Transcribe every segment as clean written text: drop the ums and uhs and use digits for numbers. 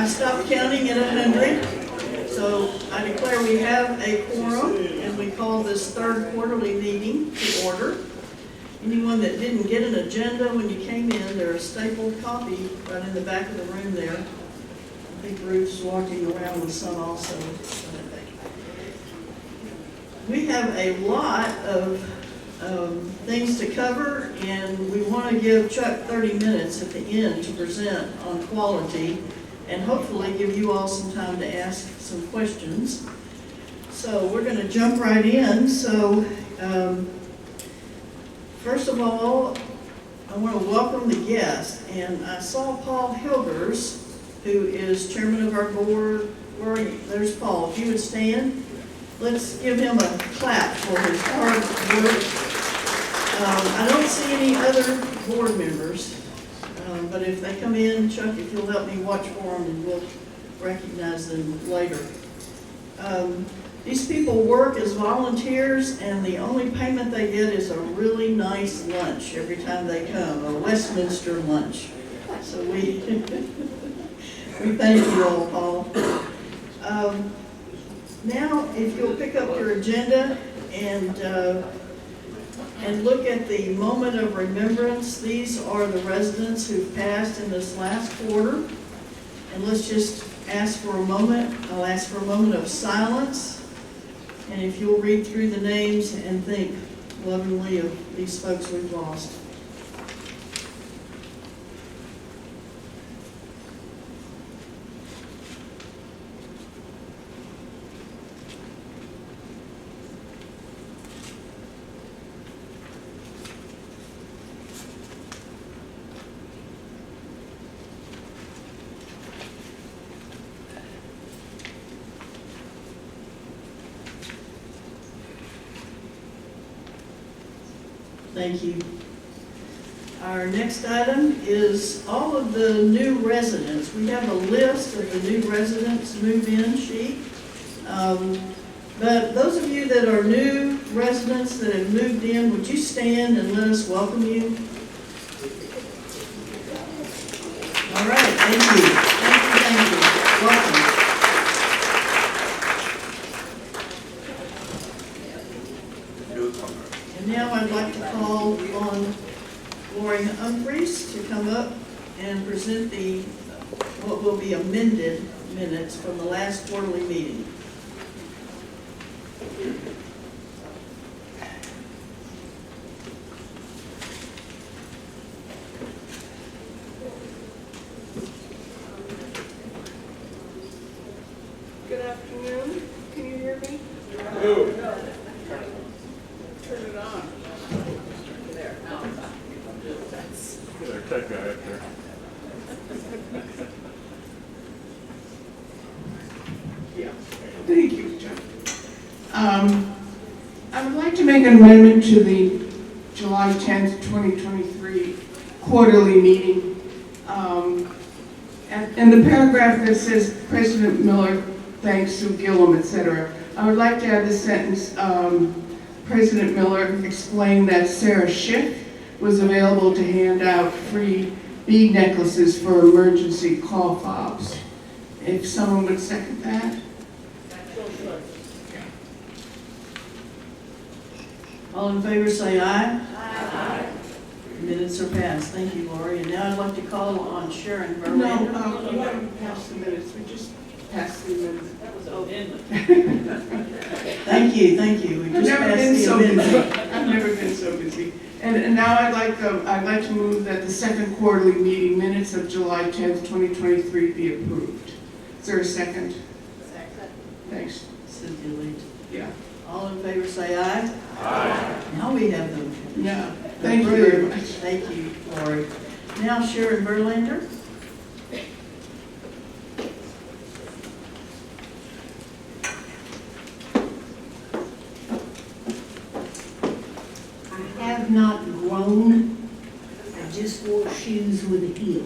I stopped counting at 100, so I declare we have a quorum, and we call this third quarterly meeting to order. Anyone that didn't get an agenda when you came in, there's a stapled copy right in the back of the room there. I think Ruth's walking around with some also. We have a lot of things to cover, and we want to give Chuck 30 minutes at the end to present on quality and hopefully give you all some time to ask some questions. So we're going to jump right in. So first of all, I want to welcome the guest, and I saw Paul Hilgers, who is chairman of our board. There's Paul. If you would stand, let's give him a clap for his hard work. I don't see any other board members, but if they come in, Chuck, if you'll help me watch for them, and we'll recognize them later. These people work as volunteers, and the only payment they get is a really nice lunch every time they come, a Westminster lunch. So we thank you all, Paul. Now, if you'll pick up your agenda and look at the moment of remembrance. These are the residents who've passed in this last quarter. And let's just ask for a moment. I'll ask for a moment of silence. And if you'll read through the names and think lovingly of these folks we've lost. Thank you. Our next item is all of the new residents. We have a list of the new residents move-in sheet. But those of you that are new residents that have moved in, would you stand and let us welcome you? All right, thank you. Thank you. Welcome. And now I'd like to call on Lori Humphreys to come up and present what will be amended minutes from the last quarterly meeting. Good afternoon. Can you hear me? No. Turn it on. There. Get our tech guy up there. Yeah. Thank you, John. I would like to make an amendment to the July 10th, 2023 quarterly meeting. And the paragraph that says President Miller thanks Sue Gillum, etc. I would like to add the sentence, President Miller explained that Sarah Schiff was available to hand out free bead necklaces for emergency call fobs. If someone would second that. All in favor say aye. Aye. Minutes are passed. Thank you, Lori. And now I'd like to call on Sharon Verlander. No, we haven't passed the minutes. We just passed the minutes. That was an amendment. Thank you. We just passed the amendment. I've never been so busy. And now I'd like to move that the second quarterly meeting minutes of July 10th, 2023 be approved. Is there a second? Second. Thanks. Cynthia Lee. Yeah. All in favor say aye. Aye. Now we have them. Yeah. Thank you very much. Thank you, Lori. Now Sharon Verlander. I have not grown. I just wore shoes with a heel.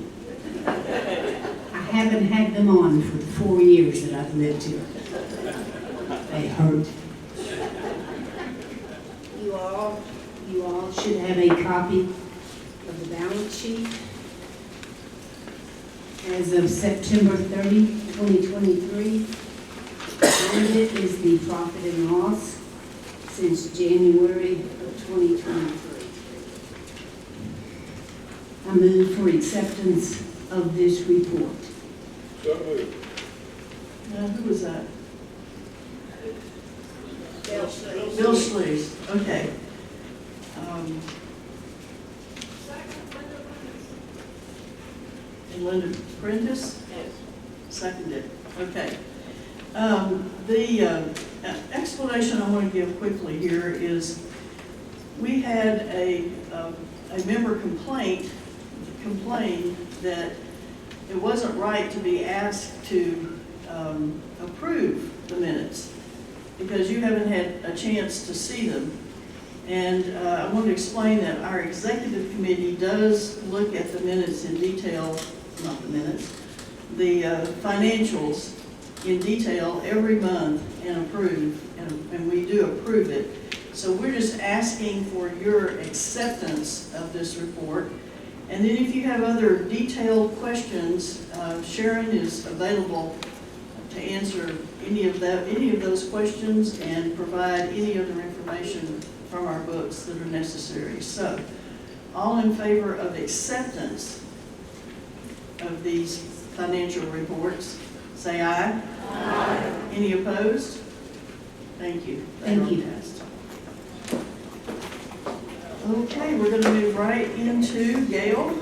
I haven't had them on for the 4 years that I've lived here. They hurt. You all should have a copy of the balance sheet. as of September 30, 2023. And it is the profit and loss since January of 2023. I move for acceptance of this report. So moved. Now, who was that? Bill Sleeze, okay. And Linda Prentice? Yes. Seconded, okay. The explanation I want to give quickly here is we had a member complain that it wasn't right to be asked to approve the minutes because you haven't had a chance to see them. And I want to explain that our executive committee does look at the minutes in detail, not the minutes, the financials in detail every month and approve, and we do approve it. So we're just asking for your acceptance of this report. And then if you have other detailed questions, Sharon is available to answer any of those questions and provide any other information from our books that are necessary. So, all in favor of acceptance of these financial reports, say aye. Aye. Any opposed? Thank you. Thank you. Passed. Okay, we're going to move right into Gail.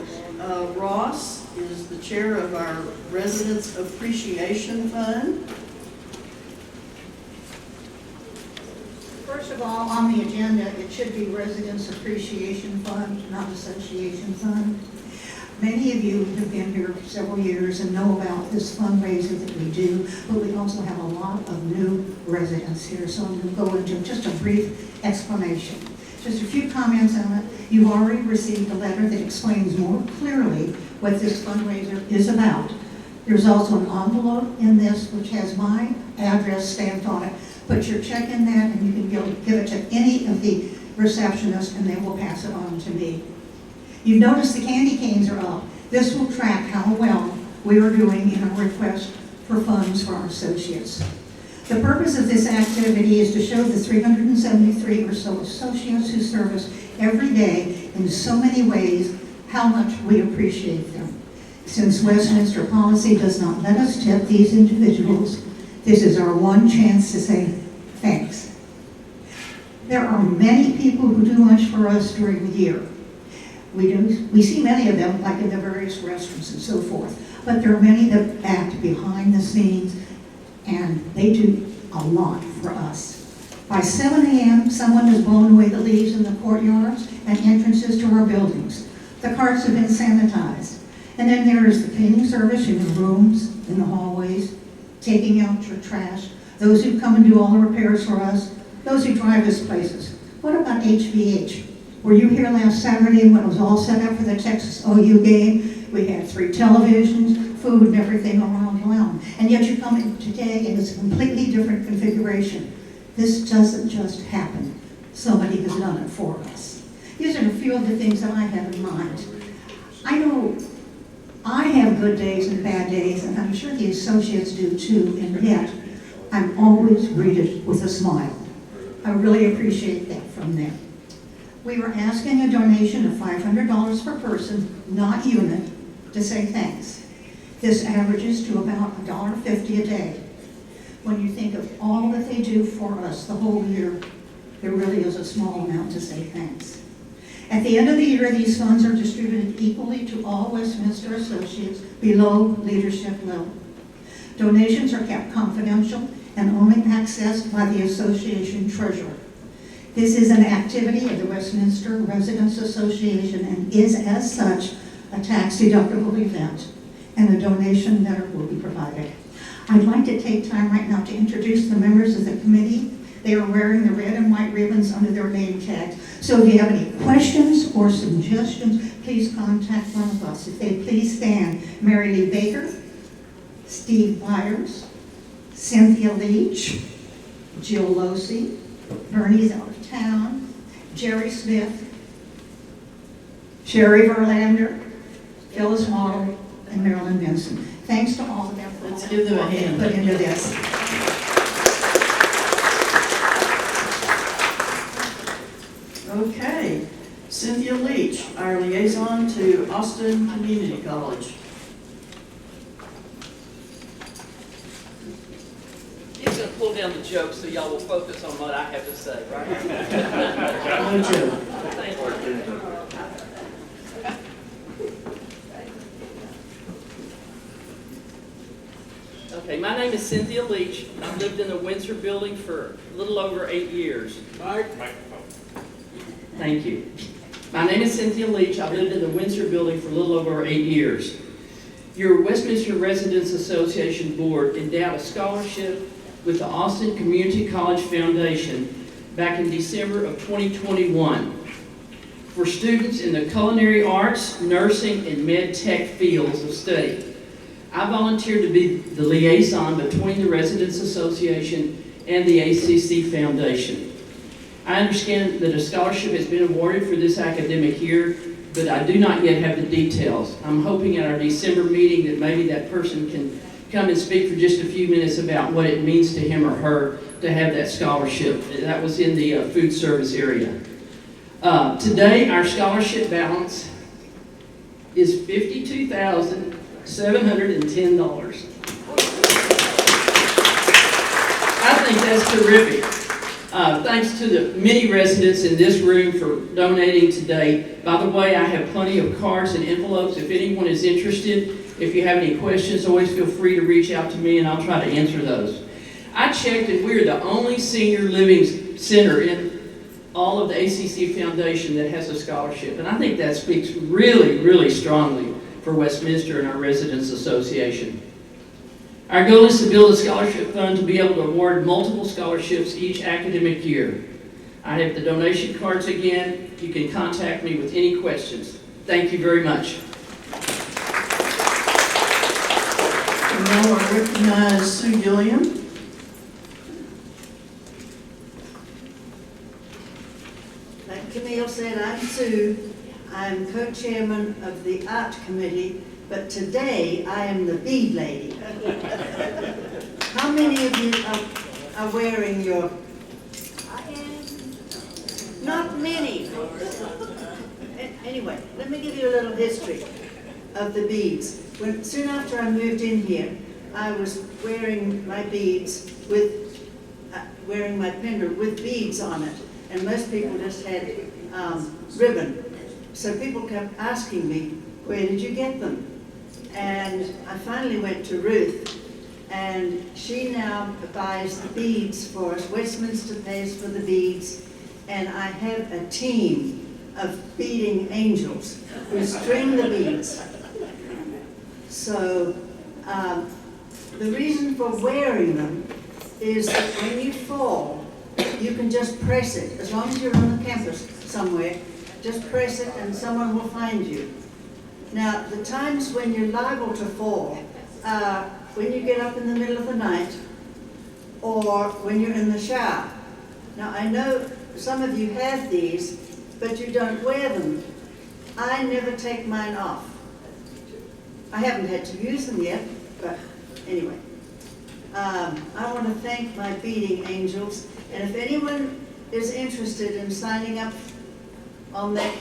Ross is the chair of our Residents Appreciation Fund. First of all, on the agenda, it should be Residents Appreciation Fund, not Association Fund. Many of you have been here for several years and know about this fundraiser that we do, but we also have a lot of new residents here, so I'm going to go into just a brief explanation. Just a few comments on it. You've already received a letter that explains more clearly what this fundraiser is about. There's also an envelope in this which has my address stamped on it. Put your check in that and you can give it to any of the receptionists and they will pass it on to me. You've noticed the candy canes are up. This will track how well we are doing in our request for funds for our associates. The purpose of this activity is to show the 373 or so associates who serve us every day in so many ways how much we appreciate them. Since Westminster policy does not let us tip these individuals, this is our one chance to say thanks. There are many people who do much for us during the year. We see many of them like in the various restaurants and so forth, but there are many that act behind the scenes and they do a lot for us. By 7 a.m., someone has blown away the leaves in the courtyards and entrances to our buildings. The carts have been sanitized. And then there is the cleaning service in the rooms, in the hallways, taking out your trash, those who come and do all the repairs for us, those who drive us places. What about HVH? Were you here last Saturday when it was all set up for the Texas OU game? We had 3 televisions, food and everything around. And yet you come in today and it's a completely different configuration. This doesn't just happen. Somebody has done it for us. These are a few of the things that I have in mind. I know I have good days and bad days, and I'm sure the associates do too, and yet I'm always greeted with a smile. I really appreciate that from them. We were asking a donation of $500 per person, not unit, to say thanks. This averages to about $1.50 a day. When you think of all that they do for us the whole year, there really is a small amount to say thanks. At the end of the year, these funds are distributed equally to all Westminster associates below leadership level. Donations are kept confidential and only accessed by the association treasurer. This is an activity of the Westminster Residents Association and is, as such, a tax-deductible event, and a donation letter will be provided. I'd like to take time right now to introduce the members of the committee. They are wearing the red and white ribbons under their name tags. So if you have any questions or suggestions, please contact one of us. If they please stand. Mary Lee Baker, Steve Byers, Cynthia Leach, Jill Losey, Bernie's out of town, Jerry Smith, Sherry Verlander, Phyllis Model, and Marilyn Benson. Thanks to all of them. for Let's all give them a the work they hand. Put into this. Okay, Cynthia Leach, our liaison to Austin Community College. He's gonna pull down the joke so y'all will focus on what I have to say, right? No joke. Thank you. Okay, my name is Cynthia Leach. I've lived in the Windsor building for a little over 8 years. Microphone. Thank you. My name is Cynthia Leach. I've lived in the Windsor building for a little over 8 years. Your Westminster Residents Association Board endowed a scholarship with the Austin Community College Foundation back in December of 2021 for students in the culinary arts, nursing, and med tech fields of study. I volunteered to be the liaison between the Residents Association and the ACC Foundation. I understand that a scholarship has been awarded for this academic year, but I do not yet have the details. I'm hoping at our December meeting that maybe that person can come and speak for just a few minutes about what it means to him or her to have that scholarship. That was in the food service area. Today, our scholarship balance is $52,710. I think that's terrific. Thanks to the many residents in this room for donating today. By the way, I have plenty of cards and envelopes. If anyone is interested, if you have any questions, always feel free to reach out to me and I'll try to answer those. I checked and we're the only senior living center in all of the ACC Foundation that has a scholarship. And I think that speaks really, really strongly for Westminster and our Residents Association. Our goal is to build a scholarship fund to be able to award multiple scholarships each academic year. I have the donation cards again. You can contact me with any questions. Thank you very much. And now I recognize Sue Gilliam. Like Camille said, I'm Sue. I'm co-chairman of the art committee, but today I am the bead lady. How many of you are wearing your... Not many. Anyway, let me give you a little history of the beads. Soon after I moved in here, I was wearing my beads with, wearing my pendant with beads on it. And most people just had ribbon. So people kept asking me, where did you get them? And I finally went to Ruth, and she now buys the beads for us. Westminster pays for the beads, and I have a team of beading angels who string the beads. So the reason for wearing them is that when you fall, you can just press it. As long as you're on the campus somewhere, just press it and someone will find you. Now, the times when you're liable to fall are when you get up in the middle of the night or when you're in the shower. Now, I know some of you have these, but you don't wear them. I never take mine off. I haven't had to use them yet, but anyway. I want to thank my beading angels, and if anyone is interested in signing up on that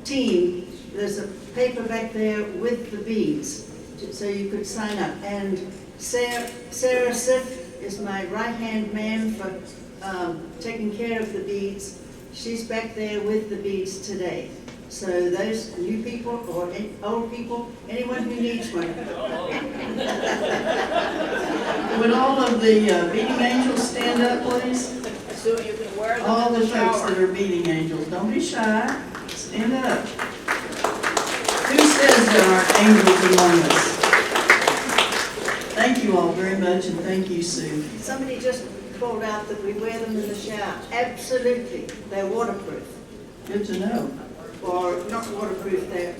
team, there's a paper back there with the beads, so you could sign up. And Sarah Sif is my right-hand man for taking care of the beads. She's back there with the beads today. So those new people or old people, anyone who needs one. Would all of the beading angels stand up, please? So you can wear them All in the the folks shower. that are beading angels, don't be shy, stand up. Who says there aren't angels among us? Thank you all very much, and thank you, Sue. Somebody just called out that we wear them in the shower. Absolutely, they're waterproof. Good to know. Or not waterproof, they're,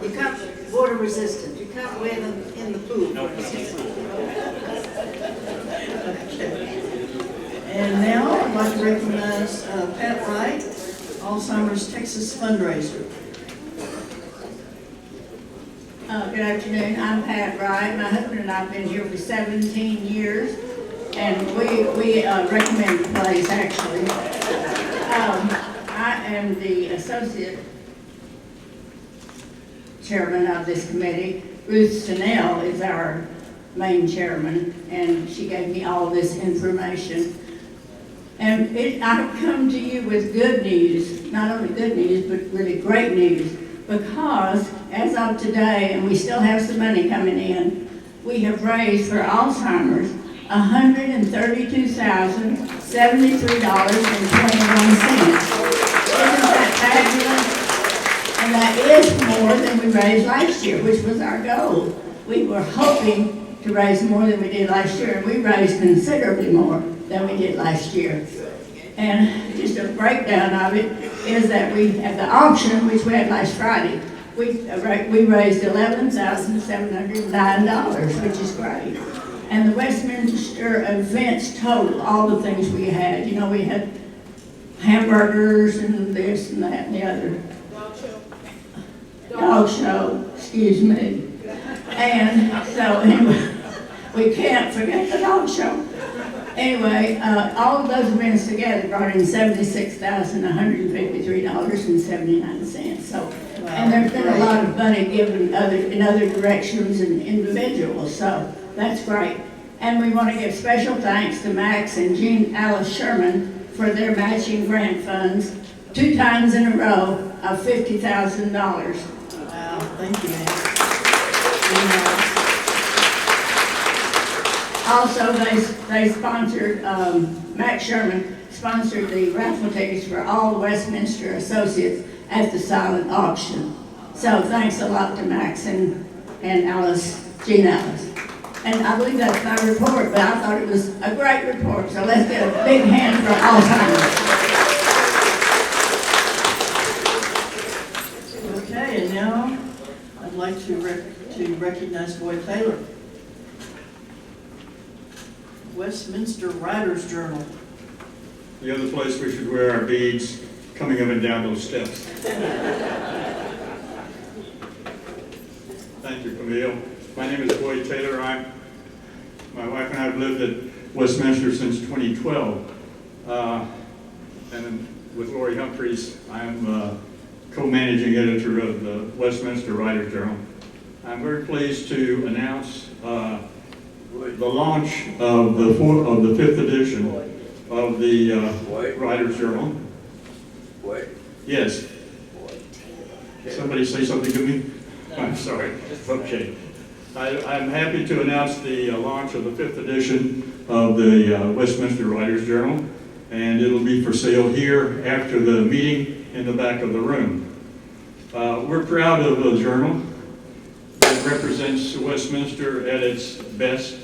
you can't, water resistant. You can't wear them in the pool. Okay. And now I'd like to recognize Pat Wright, Alzheimer's Texas fundraiser. Good afternoon, I'm Pat Wright. My husband and I have been here for 17 years, and we recommend the place, actually. I am the associate chairman of this committee. Ruth Stenell is our main chairman, and she gave me all this information. And I've come to you with good news, not only good news, but really great news, because as of today, and we still have some money coming in, we have raised for Alzheimer's $132,073.21. Isn't that fabulous? And that is more than we raised last year, which was our goal. We were hoping to raise more than we did last year, and we raised considerably more than we did last year. And just a breakdown of it is that we, at the auction, which we had last Friday, we raised $11,709, which is great. And the Westminster events total, all the things we had, you know, we had hamburgers and this and that and the other. Dog show, excuse me. And so anyway, we can't forget the dog show. Anyway, all of those events together brought in $76,153.79. So, and there's been a lot of money given in other directions and individuals, so that's great. And we want to give special thanks to Max and Jean Alice Sherman for their matching grant funds 2 times in a row of $50,000. Wow, thank you, Max. Also, they sponsored, Max Sherman sponsored the raffle tickets for all Westminster associates at the silent auction. So thanks a lot to Max and Alice, Jean Alice. And I believe that's my report, but I thought it was a great report. So let's get a big hand for Alzheimer's. Okay, and now I'd like to recognize Boyd Taylor. Westminster Writers Journal. The other place we should wear our beads coming up and down those steps. Thank you, Camille. My name is Boyd Taylor. My wife and I have lived at Westminster since 2012. And with Lori Humphreys, I'm co-managing editor of the Westminster Writers Journal. I'm very pleased to announce the launch of the 5th edition of the Writers Journal. What? Yes. Somebody say something to me? I'm sorry. Okay. I'm happy to announce the launch of the 5th edition of the Westminster Writers Journal, and it'll be for sale here after the meeting in the back of the room. We're proud of the journal. It represents Westminster at its best.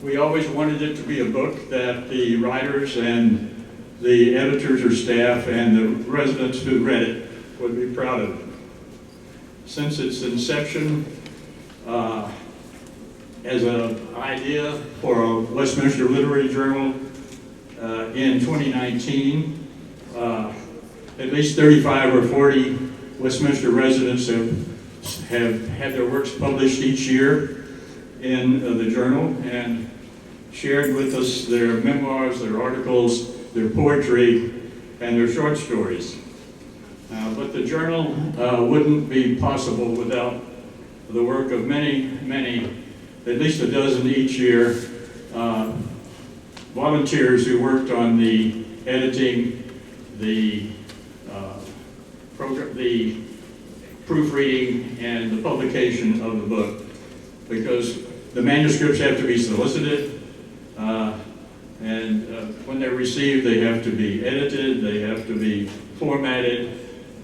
We always wanted it to be a book that the writers and the editors or staff and the residents who read it would be proud of. Since its inception as an idea for a Westminster Literary Journal in 2019, at least 35 or 40 Westminster residents have had their works published each year in the journal and shared with us their memoirs, their articles, their poetry, and their short stories. But the journal wouldn't be possible without the work of many, at least a dozen each year, volunteers who worked on the editing, the proofreading, and the publication of the book, because the manuscripts have to be solicited, and when they're received, they have to be edited, they have to be formatted,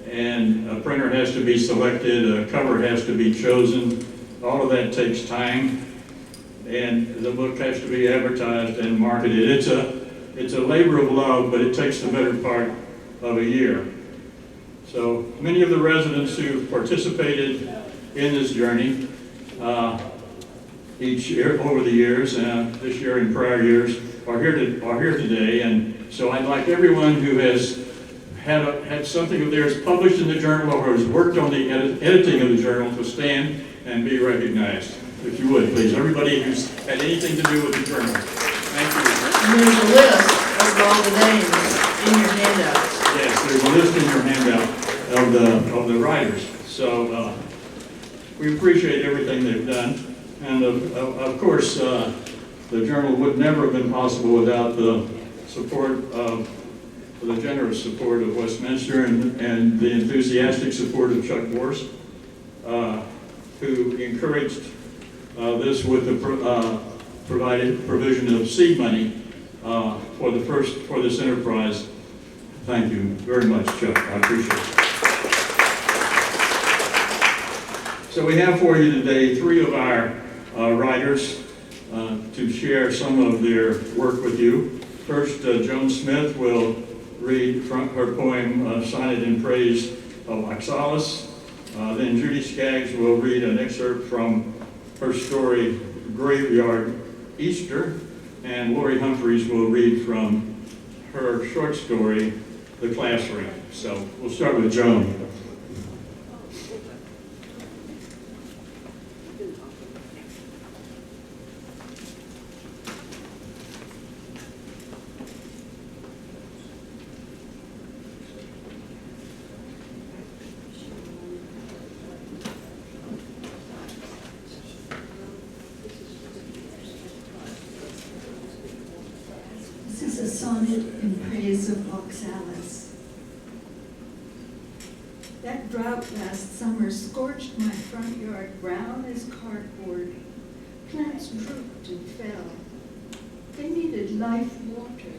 and a printer has to be selected, a cover has to be chosen. All of that takes time, and the book has to be advertised and marketed. It's a labor of love, but it takes the better part of a year. So many of the residents who participated in this journey each year over the years, this year and prior years, are here today. And so I'd like everyone who has had something of theirs published in the journal or has worked on the editing of the journal to stand and be recognized. If you would, please. Everybody who's had anything to do with the journal. Thank you. And there's a list of all the names in your handouts. Yes, there's a list in your handout of the writers. So we appreciate everything they've done. And of course, the journal would never have been possible without the support of the generous support of Westminster and the enthusiastic support of Chuck Morse, who encouraged this with the provision of seed money for this enterprise. Thank you very much, Chuck. I appreciate it. So we have for you today 3 of our writers to share some of their work with you. First, Joan Smith will read from her poem, Sonnet in Praise of Oxalis. Then Judy Skaggs will read an excerpt from her story, Graveyard Easter. And Lori Humphreys will read from her short story, The Classroom. So we'll start with Joan. This is a sonnet in praise of Oxalis. That drought last summer scorched my front yard brown as cardboard. Plants drooped and fell. They needed life water,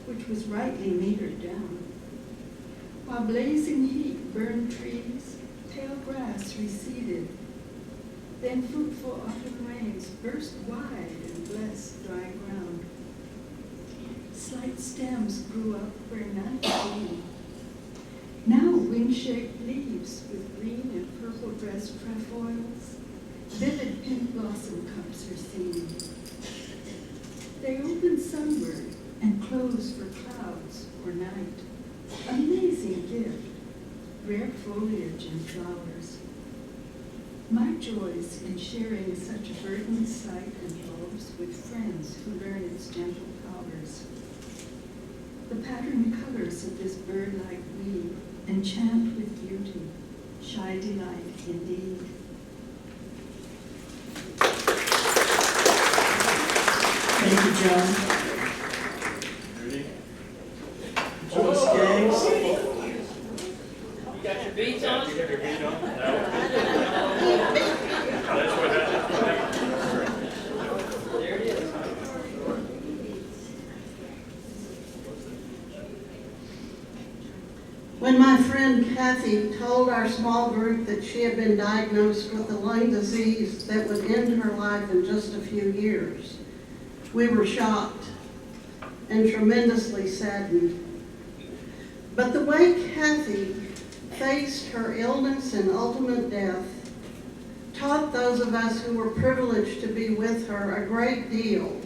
which was rightly metered down. While blazing heat burned trees, pale grass receded. Then fruitful autumn rains burst wide and blessed dry ground. Slight stems grew up where none grew. Now wing-shaped leaves with green and purple dressed trefoils, vivid pink blossom cups are seen. They open sunward and close for clouds or night. Amazing gift, rare foliage and flowers. My joys in sharing such verdant sight and bulbs with friends who learn its gentle powers. The patterned colors of this bird-like weed enchant with beauty, shy delight indeed. Thank you, Joan. Judy? Judy Skaggs. You got your beats on? You have your beat on? No. That's what happened. There it is. When my friend Kathy told our small group that she had been diagnosed with a lung disease that would end her life in just a few years, we were shocked and tremendously saddened. But the way Kathy faced her illness and ultimate death taught those of us who were privileged to be with her a great deal,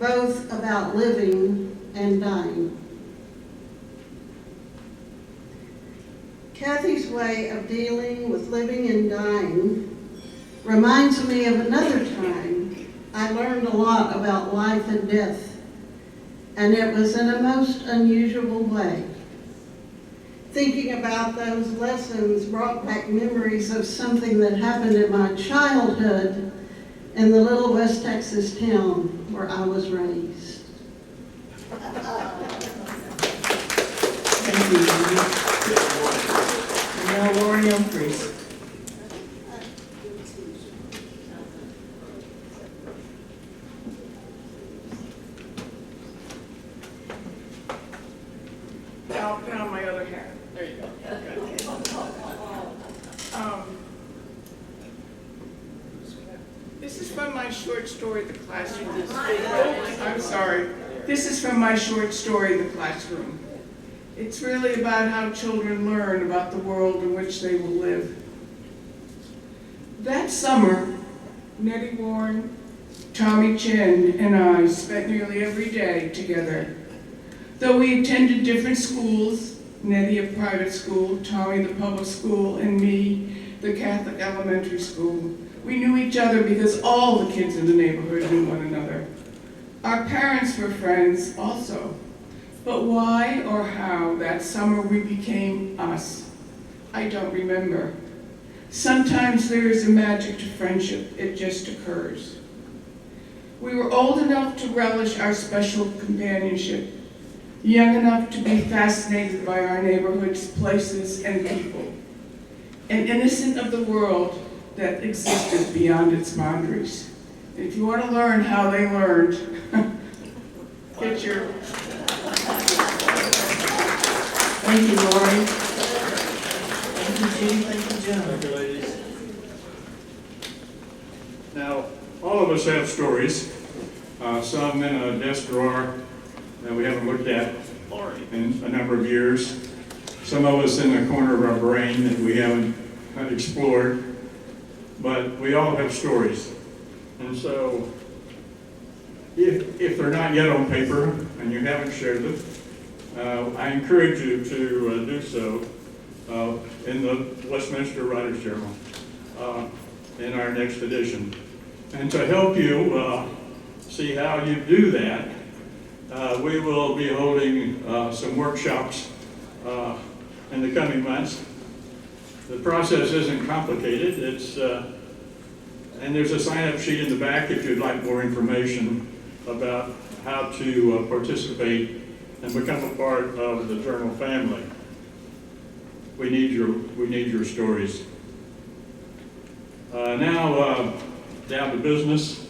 both about living and dying. Kathy's way of dealing with living and dying reminds me of another time I learned a lot about life and death, and it was in a most unusual way. Thinking about those lessons brought back memories of something that happened in my childhood in the little West Texas town where I was raised. Thank you, Judy. And now Lori Humphreys. I'll put on my other hat. There you go. This is from my short story, The Classroom. I'm sorry. This is from my short story, The Classroom. It's really about how children learn about the world in which they will live. That summer, Nettie Warren, Tommy Chin, and I spent nearly every day together. Though we attended different schools, Nettie of private school, Tommy the public school, and me, the Catholic elementary school. We knew each other because all the kids in the neighborhood knew one another. Our parents were friends also. But why or how that summer we became us, I don't remember. Sometimes there is a magic to friendship, it just occurs. We were old enough to relish our special companionship, young enough to be fascinated by our neighborhood's places and people, and innocent of the world that existed beyond its boundaries. If you want to learn how they learned, get your... Thank you, Lori. Thank you, Judy. Thank you, Joan. Thank you, ladies. Now, all of us have stories, some in a desk drawer that we haven't looked at in a number of years, some of us in the corner of our brain that we haven't explored, but we all have stories. And so, if they're not yet on paper and you haven't shared them, I encourage you to do so in the Westminster Writers' Journal in our next edition. And to help you see how you do that, we will be holding some workshops in the coming months. The process isn't complicated. And there's a sign-up sheet in the back if you'd like more information about how to participate and become a part of the journal family. We need your stories. Now down to business.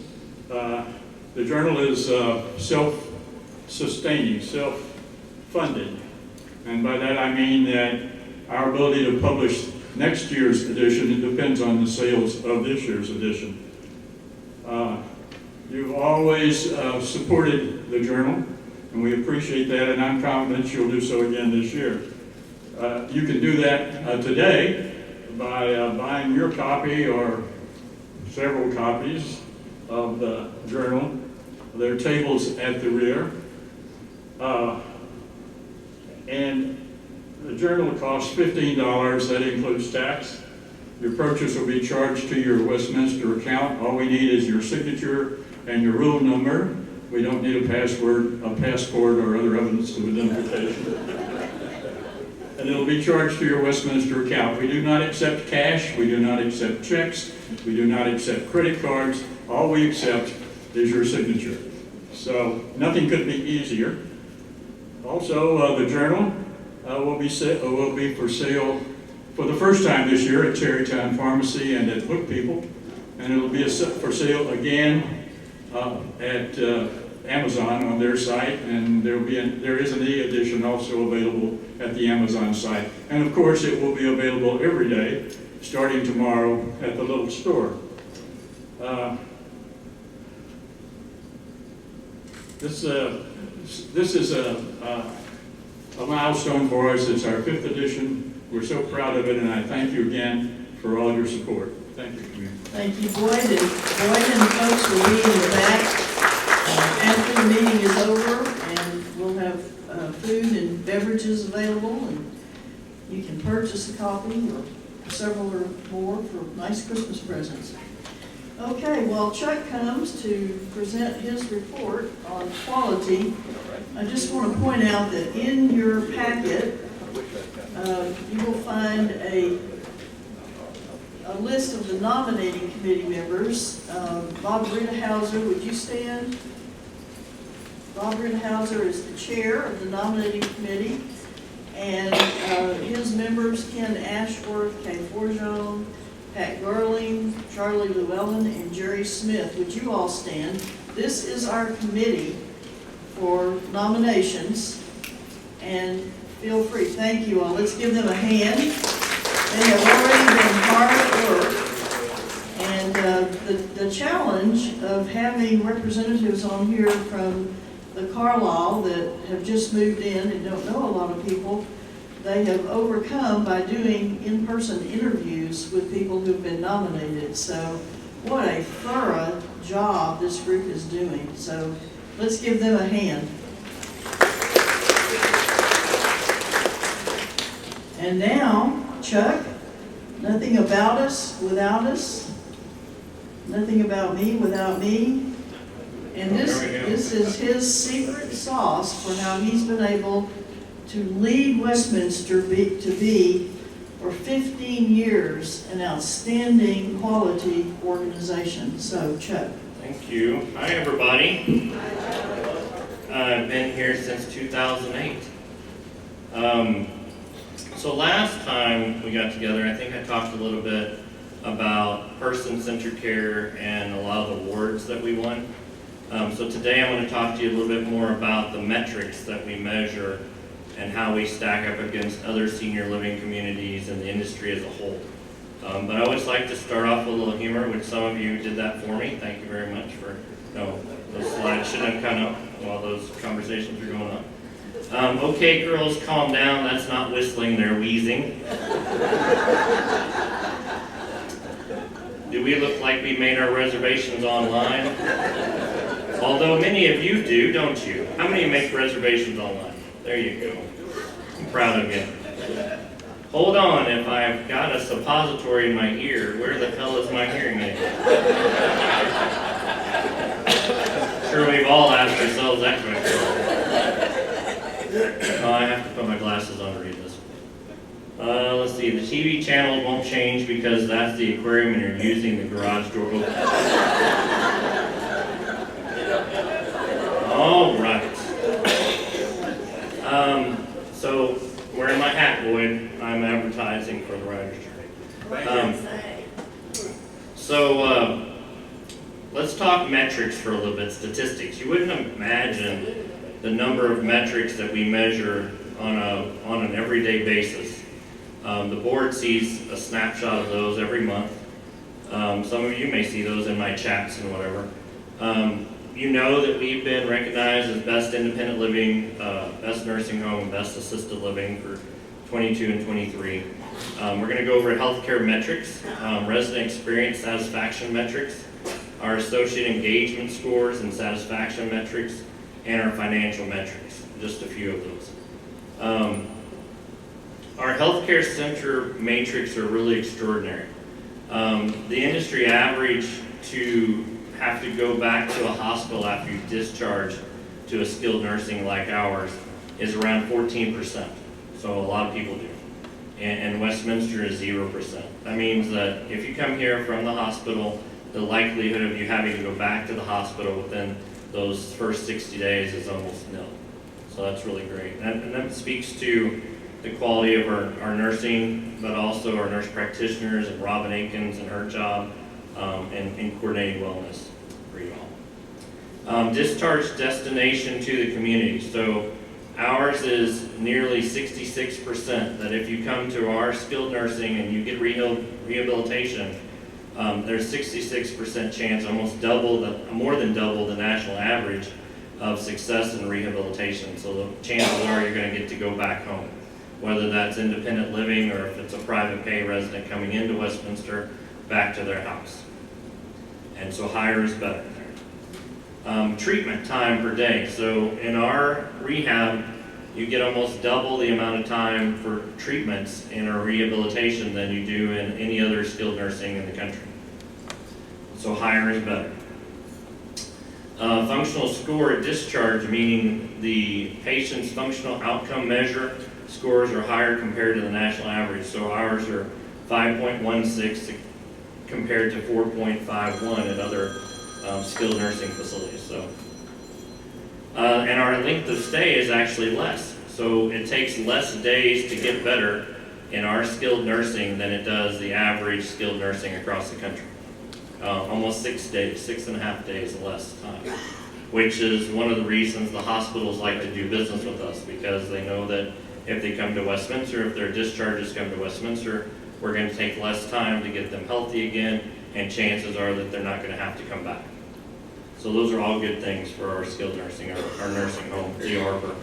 The journal is self-sustaining, self-funded, and by that I mean that our ability to publish next year's edition depends on the sales of this year's edition. You've always supported the journal, and we appreciate that, and I'm confident you'll do so again this year. You can do that today by buying your copy or several copies of the journal. There are tables at the rear. And the journal costs $15. That includes tax. Your purchase will be charged to your Westminster account. All we need is your signature and your rule number. We don't need a passport, or other evidence of identification. And it'll be charged to your Westminster account. We do not accept cash. We do not accept checks. We do not accept credit cards. All we accept is your signature. So nothing could be easier. Also, the journal will be for sale for the first time this year at Tarrytown Pharmacy and at Book People, and it'll be for sale again at Amazon on their site, and there is an e-edition also available at the Amazon site. And of course, it will be available every day, starting tomorrow at the little store. This is a milestone for us. It's our 5th edition. We're so proud of it, and I thank you again for all your support. Thank you, Community. Thank you, Boyd, and the folks will be in the back after the meeting is over, and we'll have food and beverages available, and you can purchase a copy or several or more for nice Christmas presents. Okay, while Chuck comes to present his report on quality, I just want to point out that in your packet, you will find a list of the nominating committee members. Bob Rittenhauser, would you stand? Bob Rittenhauser is the chair of the nominating committee, and his members, Ken Ashworth, Kay Forjone, Pat Garling, Charlie Llewellyn, and Jerry Smith. Would you all stand? This is our committee for nominations, and feel free. Thank you all. Let's give them a hand. They have already been hard at work, and the challenge of having representatives on here from the Carlisle that have just moved in and don't know a lot of people, they have overcome by doing in-person interviews with people who've been nominated. So what a thorough job this group is doing. So let's give them a hand. And now, Chuck, nothing about us without us, nothing about me without me. And this is his secret sauce for how he's been able to lead Westminster to be, for 15 years, an outstanding quality organization. So, Chuck. Thank you. Hi, everybody. I've been here since 2008. So last time we got together, I think I talked a little bit about person-centered care and a lot of the awards that we won. So today I'm going to talk to you a little bit more about the metrics that we measure and how we stack up against other senior living communities and the industry as a whole. But I always like to start off with a little humor, which some of you did that for me. Thank you very much for, no, those slides shouldn't have come up while those conversations were going on. Okay, girls, calm down. That's not whistling, they're wheezing. Do we look like we made our reservations online? Although many of you do, don't you? How many make reservations online? There you go. I'm proud of you. Hold on, if I've got a suppository in my ear, where the hell is my hearing aid? Sure, we've all asked ourselves that question. Oh, I have to put my glasses on to read this. Let's see, the TV channel won't change because that's the aquarium and you're using the garage door open. All right. So, wearing my hat, Boyd, I'm advertising for the Writers' Journal. Let's talk metrics for a little bit, statistics. You wouldn't imagine the number of metrics that we measure on an everyday basis. The board sees a snapshot of those every month. Some of you may see those in my chats and whatever. You know that we've been recognized as Best Independent Living, Best Nursing Home, Best Assisted Living for 22 and 23. We're going to go over healthcare metrics, resident experience satisfaction metrics, our associate engagement scores and satisfaction metrics, and our financial metrics, just a few of those. Our healthcare center matrix are really extraordinary. The industry average to have to go back to a hospital after you discharge to a skilled nursing like ours is around 14%. So a lot of people do. And Westminster is 0%. That means that if you come here from the hospital, the likelihood of you having to go back to the hospital within those first 60 days is almost nil. So that's really great. And that speaks to the quality of our nursing, but also our nurse practitioners and Robin Aikens and her job in coordinating wellness for you all. Discharge destination to the community. So ours is nearly 66% that if you come to our skilled nursing and you get rehabilitation, there's 66% chance, more than double the national average of success in rehabilitation. So the chances are you're going to get to go back home, whether that's independent living or if it's a private pay resident coming into Westminster, back to their house. And so higher is better there. Treatment time per day. So in our rehab, you get almost double the amount of time for treatments in our rehabilitation than you do in any other skilled nursing in the country. So higher is better. Functional score at discharge, meaning the patient's functional outcome measure scores are higher compared to the national average. So ours are 5.16 compared to 4.51 at other skilled nursing facilities. So, and our length of stay is actually less. So it takes less days to get better in our skilled nursing than it does the average skilled nursing across the country. Almost 6 days, 6.5 days less time, which is one of the reasons the hospitals like to do business with us, because they know that if they come to Westminster, if their discharges come to Westminster, we're going to take less time to get them healthy again, and chances are that they're not going to have to come back. So those are all good things for our skilled nursing, our nursing home, D. Harper.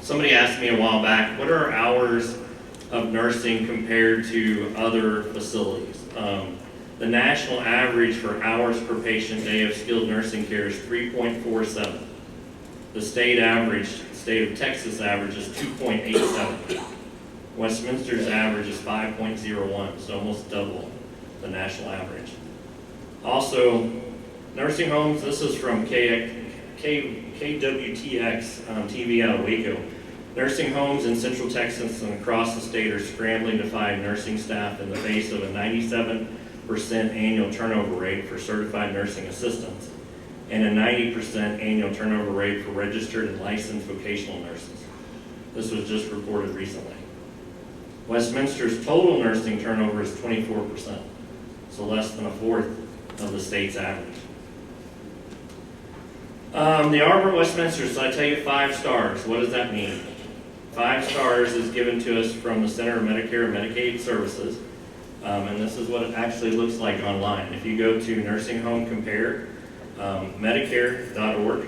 Somebody asked me a while back, what are our hours of nursing compared to other facilities? The national average for hours per patient day of skilled nursing care is 3.47. The state of Texas average is 2.87. Westminster's average is 5.01, so almost double the national average. Also, nursing homes, this is from KWTX TV out of Waco. Nursing homes in Central Texas and across the state are scrambling to find nursing staff in the face of a 97% annual turnover rate for certified nursing assistants and a 90% annual turnover rate for registered and licensed vocational nurses. This was just reported recently. Westminster's total nursing turnover is 24%, so less than a fourth of the state's average. The Arbor Westminster, so I tell you 5 stars. What does that mean? 5 stars is given to us from the Center of Medicare and Medicaid Services, and this is what it actually looks like online. If you go to Nursing Home Compare, Medicare.org,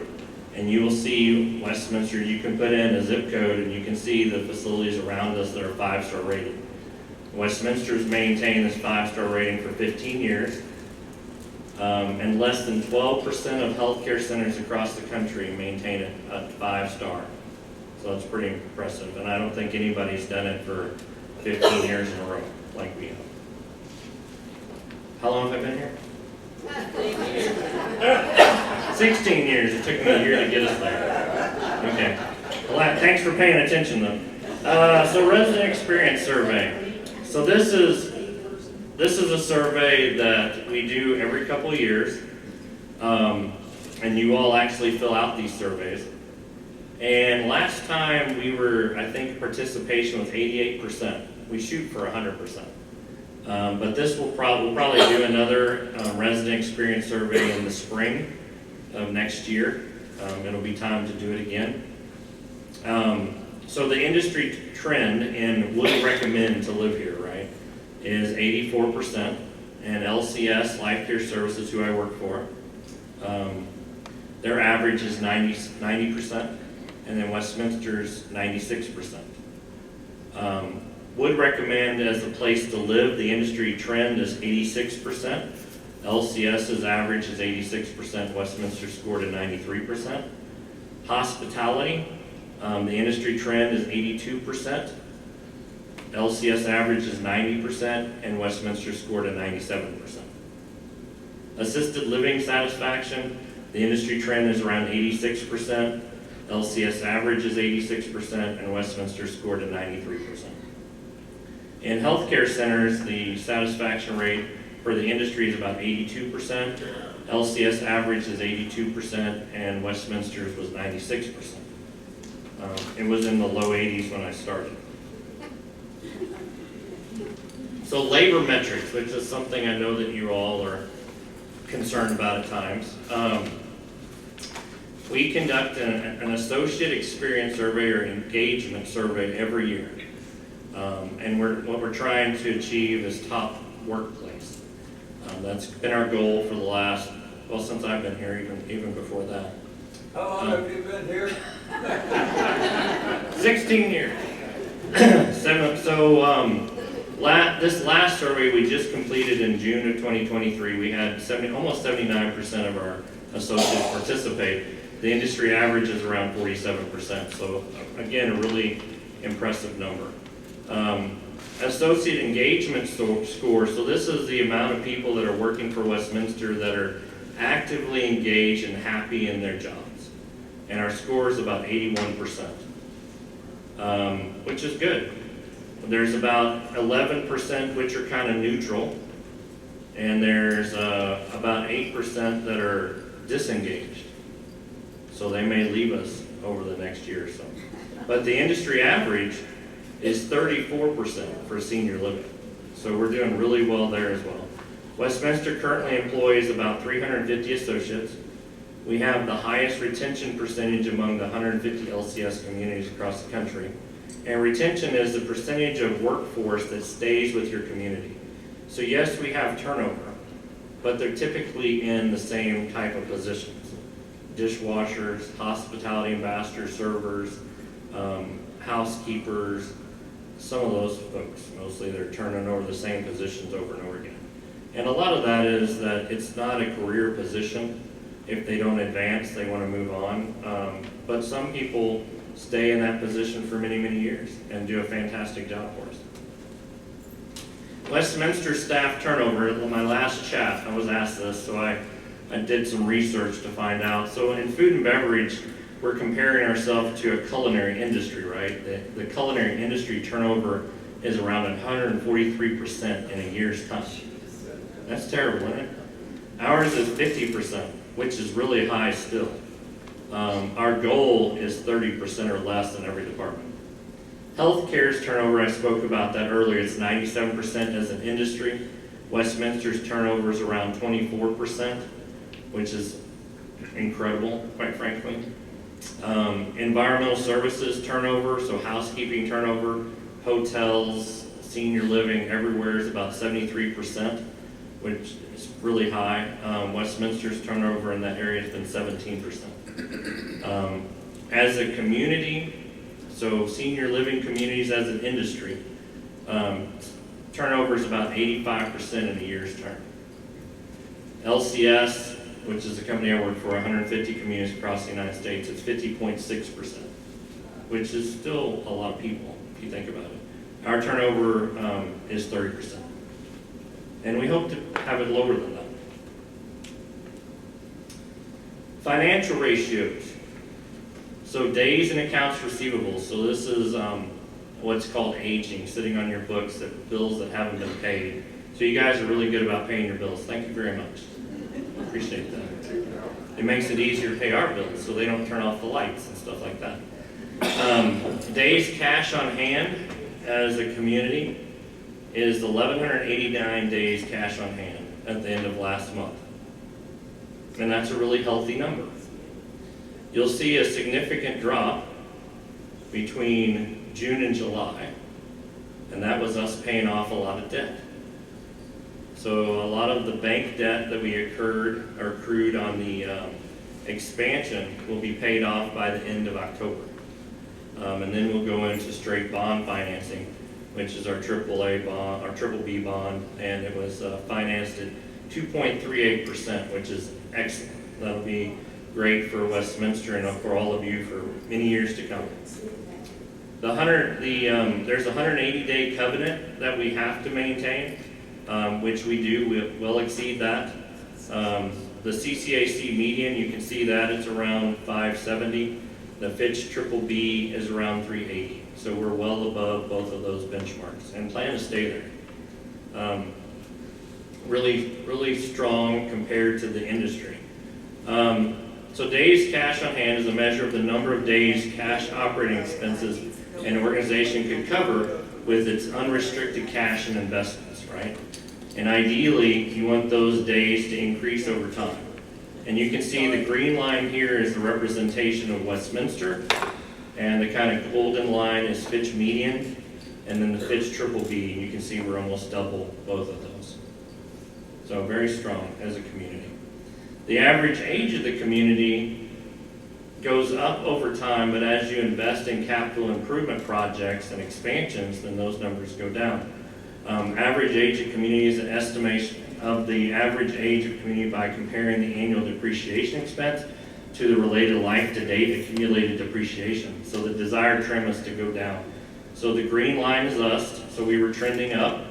and you will see Westminster. You can put in a zip code and you can see the facilities around us that are 5-star rated. Westminster's maintained this 5-star rating for 15 years, and less than 12% of healthcare centers across the country maintain it at 5-star. So that's pretty impressive, and I don't think anybody's done it for 15 years in a row like we have. How long have I been here? 16 years. It took me a year to get us there. Okay. Well, thanks for paying attention, though. So resident experience survey. So this is a survey that we do every couple of years, and you all actually fill out these surveys. And last time we were, I think, participation was 88%. We shoot for 100%. But this we'll probably do another resident experience survey in the spring of next year. It'll be time to do it again. So the industry trend in would recommend to live here, right, is 84%. And LCS, Life Care Services, who I work for, their average is 90%, and then Westminster's 96%. Would recommend as a place to live, the industry trend is 86%. LCS's average is 86%, Westminster scored a 93%. Hospitality, the industry trend is 82%. LCS average is 90%, and Westminster scored a 97%. Assisted living satisfaction, the industry trend is around 86%. LCS average is 86%, and Westminster scored a 93%. In healthcare centers, the satisfaction rate for the industry is about 82%. LCS average is 82%, and Westminster's was 96%. It was in the low 80s when I started. So labor metrics, which is something I know that you all are concerned about at times. We conduct an associate experience survey or engagement survey every year. And what we're trying to achieve is top workplace. That's been our goal for the last, well, since I've been here, even before that. How long have you been here? 16 years. This last survey we just completed in June of 2023, we had almost 79% of our associates participate. The industry average is around 47%. So again, a really impressive number. Associate engagement score, so this is the amount of people that are working for Westminster that are actively engaged and happy in their jobs. And our score is about 81%, which is good. There's about 11% which are kind of neutral, and there's about 8% that are disengaged. So they may leave us over the next year or so. But the industry average is 34% for senior living. So we're doing really well there as well. Westminster currently employs about 350 associates. We have the highest retention percentage among the 150 LCS communities across the country. And retention is the percentage of workforce that stays with your community. So yes, we have turnover, but they're typically in the same type of positions. Dishwashers, hospitality ambassadors, servers, housekeepers, some of those folks, mostly they're turning over the same positions over and over again. And a lot of that is that it's not a career position. If they don't advance, they want to move on. But some people stay in that position for many, many years and do a fantastic job for us. Westminster staff turnover, in my last chat, I was asked this, so I did some research to find out. So in food and beverage, we're comparing ourselves to a culinary industry, right? The culinary industry turnover is around 143% in a year's time. That's terrible, isn't it? Ours is 50%, which is really high still. Our goal is 30% or less in every department. Healthcare's turnover, I spoke about that earlier, it's 97% as an industry. Westminster's turnover is around 24%, which is incredible, quite frankly. Environmental services turnover, so housekeeping turnover, hotels, senior living, everywhere is about 73%, which is really high. Westminster's turnover in that area has been 17%. As a community, so senior living communities as an industry, turnover is about 85% in a year's term. LCS, which is a company I work for, 150 communities across the United States, it's 50.6%, which is still a lot of people, if you think about it. Our turnover is 30%. And we hope to have it lower than that. Financial ratios. So days in accounts receivable. So this is what's called aging, sitting on your books, that bills that haven't been paid. So you guys are really good about paying your bills. Thank you very much. Appreciate that. It makes it easier to pay our bills so they don't turn off the lights and stuff like that. Days cash on hand as a community is 1,189 days cash on hand at the end of last month. And that's a really healthy number. You'll see a significant drop between June and July, and that was us paying off a lot of debt. So a lot of the bank debt that we accrued on the expansion will be paid off by the end of October. And then we'll go into straight bond financing, which is our AAA bond, our BBB bond, and it was financed at 2.38%, which is excellent. That'll be great for Westminster and for all of you for many years to come. There's a 180-day covenant that we have to maintain, which we do. We'll exceed that. The CCAC median, you can see that it's around 570. The Fitch BBB is around 380. So we're well above both of those benchmarks and plan to stay there. Really strong compared to the industry. So days cash on hand is a measure of the number of days cash operating expenses an organization could cover with its unrestricted cash and investments, right? And ideally, you want those days to increase over time. And you can see the green line here is the representation of Westminster, and the kind of golden line is Fitch median, and then the Fitch BBB, and you can see we're almost double both of those. So very strong as a community. The average age of the community goes up over time, but as you invest in capital improvement projects and expansions, then those numbers go down. Average age of community is an estimation of the average age of community by comparing the annual depreciation expense to the related life-to-date accumulated depreciation. So the desired trend is to go down. So the green line is us, so we were trending up,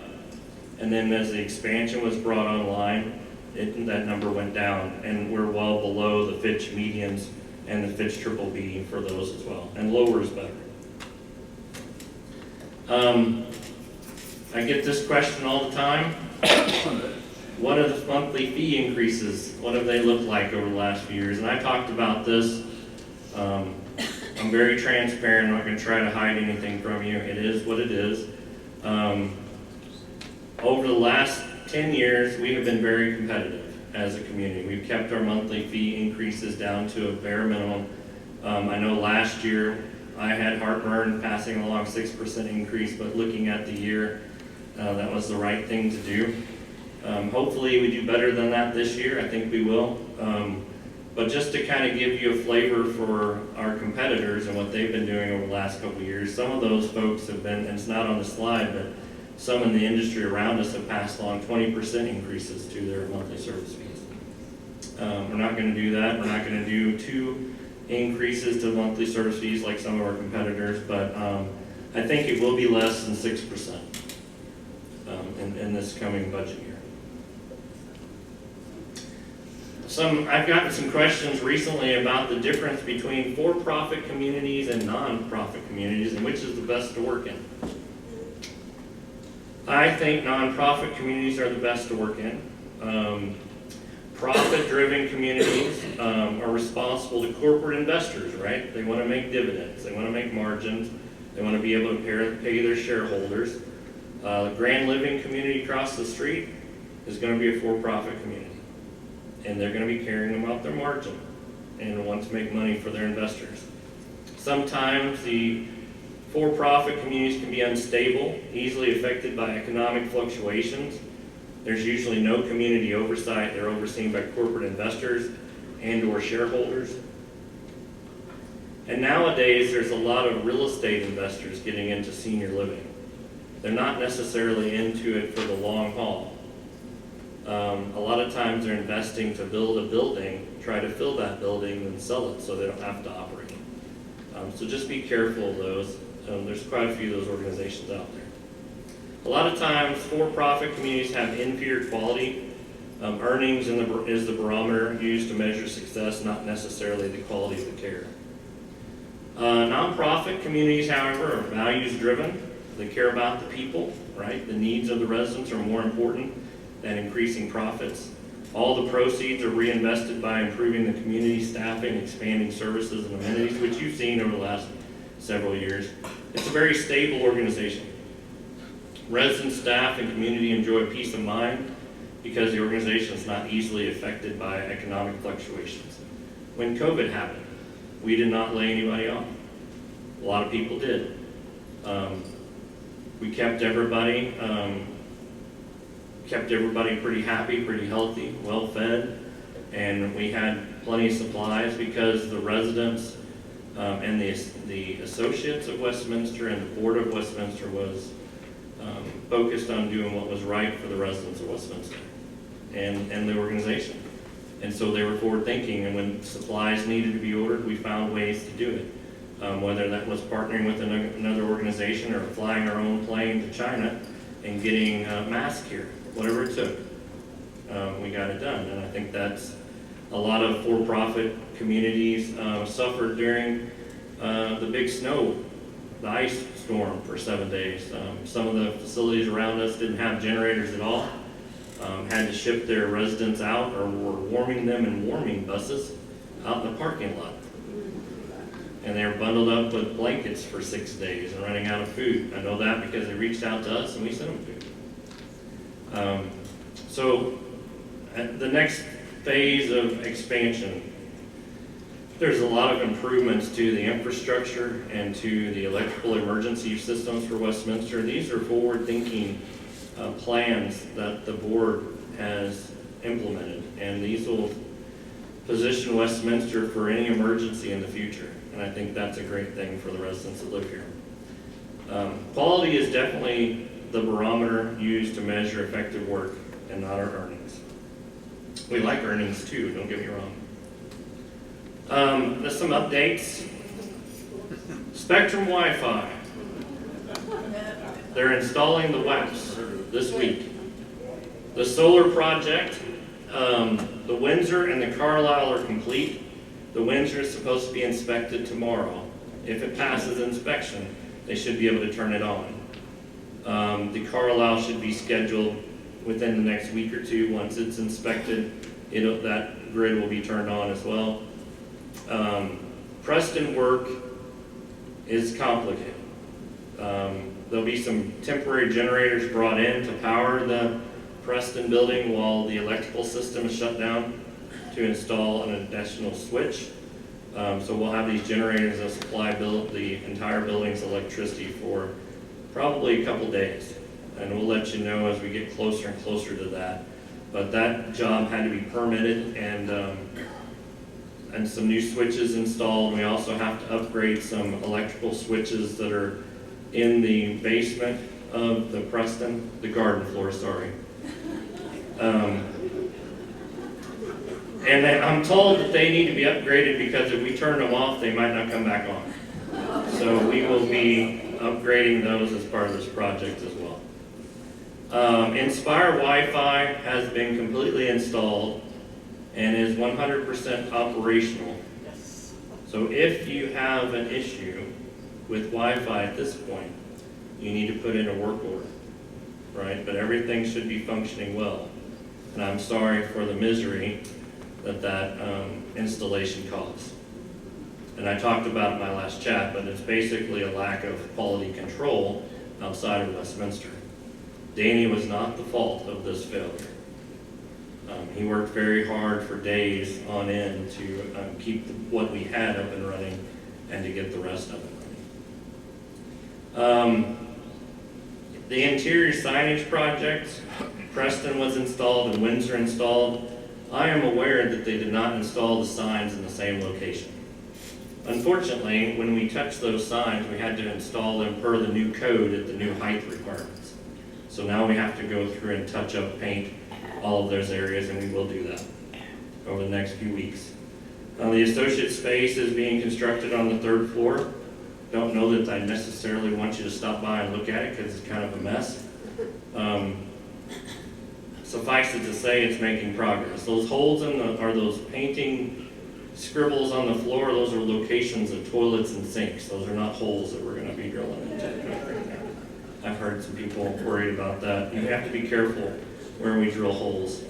and then as the expansion was brought online, that number went down, and we're well below the Fitch medians and the Fitch BBB for those as well, and lower is better. I get this question all the time. What are the monthly fee increases? What have they looked like over the last few years? And I talked about this. I'm very transparent. I'm not going to try to hide anything from you. It is what it is. Over the last 10 years, we have been very competitive as a community. We've kept our monthly fee increases down to a bare minimum. I know last year I had heartburn passing along 6% increase, but looking at the year, that was the right thing to do. Hopefully we do better than that this year. I think we will. But just to kind of give you a flavor for our competitors and what they've been doing over the last couple of years, some of those folks have been, and it's not on the slide, but some in the industry around us have passed along 20% increases to their monthly service fees. We're not going to do that. We're not going to do 2 increases to monthly service fees like some of our competitors, but I think it will be less than 6% in this coming budget year. I've gotten some questions recently about the difference between for-profit communities and non-profit communities and which is the best to work in. I think non-profit communities are the best to work in. Profit-driven communities are responsible to corporate investors, right? They want to make dividends, they want to make margins, they want to be able to pay their shareholders. The Grand Living community across the street is going to be a for-profit community. And they're going to be carrying them out their margin and want to make money for their investors. Sometimes the for-profit communities can be unstable, easily affected by economic fluctuations. There's usually no community oversight. They're overseen by corporate investors and or shareholders. And nowadays, there's a lot of real estate investors getting into senior living. They're not necessarily into it for the long haul. A lot of times they're investing to build a building, try to fill that building and sell it so they don't have to operate. So just be careful of those. There's quite a few of those organizations out there. A lot of times for-profit communities have inferior quality. Earnings is the barometer used to measure success, not necessarily the quality of the care. Nonprofit communities, however, are values-driven. They care about the people, right? The needs of the residents are more important than increasing profits. All the proceeds are reinvested by improving the community staffing, expanding services and amenities, which you've seen over the last several years. It's a very stable organization. Residents, staff, and community enjoy peace of mind because the organization is not easily affected by economic fluctuations. When COVID happened, we did not lay anybody off. A lot of people did. We kept everybody pretty happy, pretty healthy, well fed, and we had plenty of supplies because the residents and the associates of Westminster and the board of Westminster was focused on doing what was right for the residents of Westminster and the organization. And so they were forward thinking, and when supplies needed to be ordered, we found ways to do it. Whether that was partnering with another organization or flying our own plane to China and getting masks here. Whatever it took, we got it done. And I think that's a lot of for-profit communities suffered during the big snow, the ice storm for 7 days. Some of the facilities around us didn't have generators at all, had to ship their residents out or were warming them in warming buses out in the parking lot. And they were bundled up with blankets for 6 days and running out of food. I know that because they reached out to us and we sent them food. So the next phase of expansion, there's a lot of improvements to the infrastructure and to the electrical emergency systems for Westminster. These are forward-thinking plans that the board has implemented, and these will position Westminster for any emergency in the future. And I think that's a great thing for the residents that live here. Quality is definitely the barometer used to measure effective work and not our earnings. We like earnings too, don't get me wrong. There's some updates. Spectrum Wi-Fi. They're installing the WAPs this week. The solar project, the Windsor and the Carlisle are complete. The Windsor is supposed to be inspected tomorrow. If it passes inspection, they should be able to turn it on. The Carlisle should be scheduled within the next week or two. Once it's inspected, that grid will be turned on as well. Preston work is complicated. There'll be some temporary generators brought in to power the Preston building while the electrical system is shut down to install an additional switch. So we'll have these generators that supply the entire building's electricity for probably a couple days. And we'll let you know as we get closer and closer to that. But that job had to be permitted and some new switches installed. We also have to upgrade some electrical switches that are in the basement of the garden floor, sorry. And And then I'm told that they need to be upgraded because if we turn them off, they might not come back on. So we will be upgrading those as part of this project as well. Inspire Wi-Fi has been completely installed and is 100% operational. So if you have an issue with Wi-Fi at this point, you need to put in a work order, right? But everything should be functioning well. And I'm sorry for the misery that installation caused. And I talked about it in my last chat, but it's basically a lack of quality control outside of Westminster. Danny was not the fault of this failure. He worked very hard for days on end to keep what we had up and running and to get the rest of it running. The interior signage project, Preston was installed and Windsor installed. I am aware that they did not install the signs in the same location. Unfortunately, when we touched those signs, we had to install them per the new code at the new height requirements. So now we have to go through and touch up, paint all of those areas, and we will do that over the next few weeks. The associate space is being constructed on the 3rd floor. Don't know that I necessarily want you to stop by and look at it because it's kind of a mess. Suffice it to say, it's making progress. Those holes are those painting scribbles on the floor. Those are locations of toilets and sinks. Those are not holes that we're going to be drilling into. I've heard some people worried about that. You have to be careful where we drill holes.